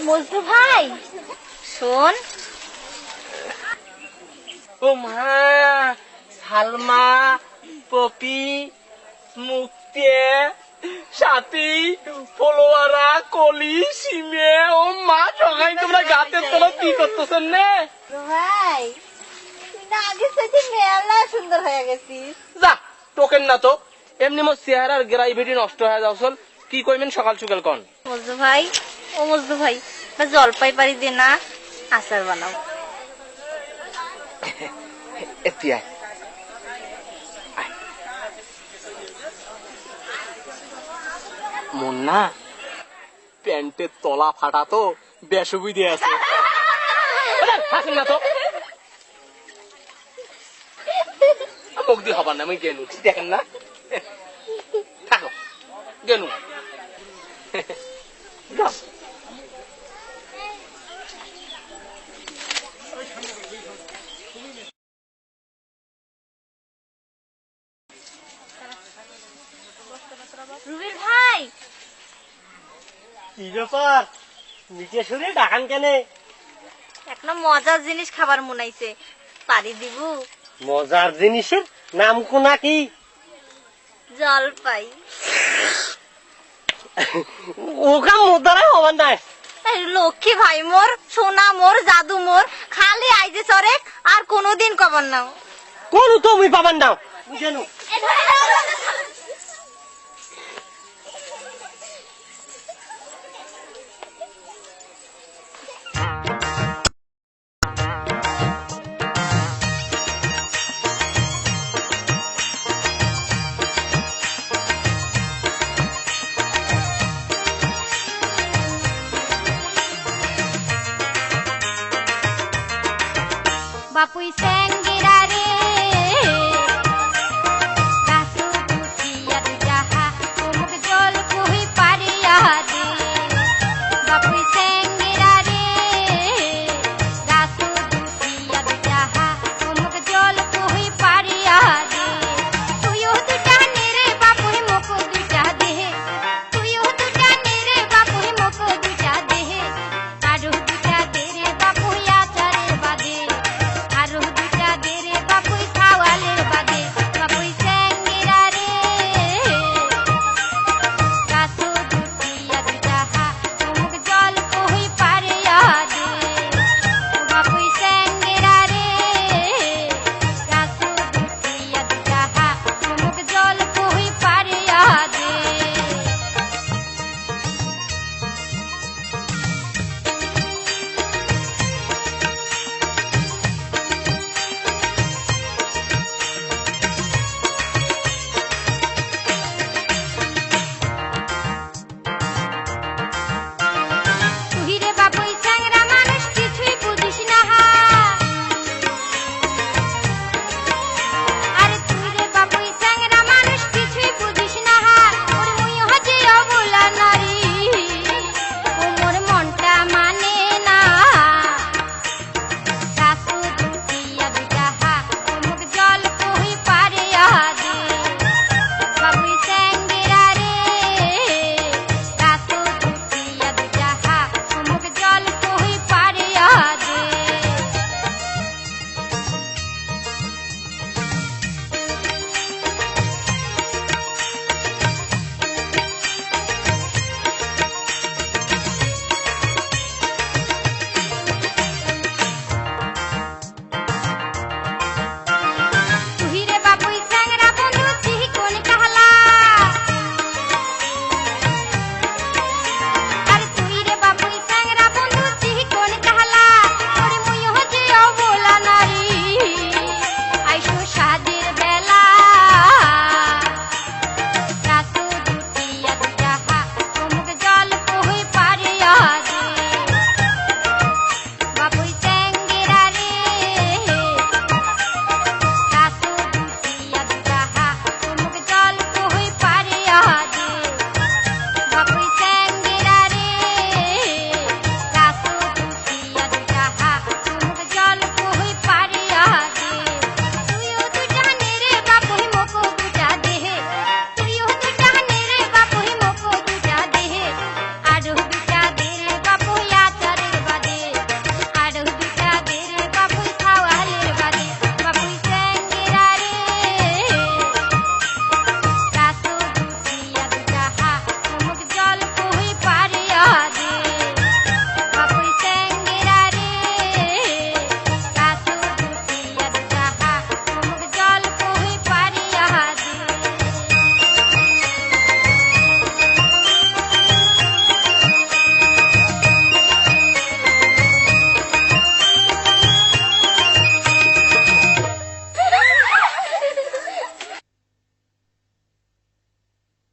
মজনু ভাই শোন। ও মা, সালমা, পপি, মুক্তি, সাথী, ফলোয়ারা, কলি, সিমে, ও মা সবাই তোমরা গাছের তলা কি করতেছেন নে? ভাই তুই না আগের সাথে মেলা সুন্দর হয়ে গেছিস। যা টোকেন না তো, এমনি মোর চেহারার গ্রাইভিটি নষ্ট হয়ে যাওয়াল। কি কইবেন সকাল সকাল কন? মজনু ভাই, ও মজনু ভাই, জলপাই পারি দে না, আচার বানাও। এতিয়াই মুন্না, প্যান্টের তলা ফাটা তো বেসুবিধে আছে। হাসেন না তো, মুখ দিয়ে হবার না, আমি গেলু দেখেন না, থাকো গেলু। রুবির ভাই, কি ব্যাপার নিচে শুনে ডাকান কেন? একটা মজার জিনিস খাবার মনাইছে, পারি দিব? মজার জিনিসের নাম কোনা কি? জলপাই। ওকা মোদারা হবার নাই। লক্ষ্মী ভাই মোর, সোনা মোর, জাদু মোর, খালি আইজে সরে আর কোনদিন কবার নাও। কোন তুমি পাবার নাও বুঝেনু। বাপুই সে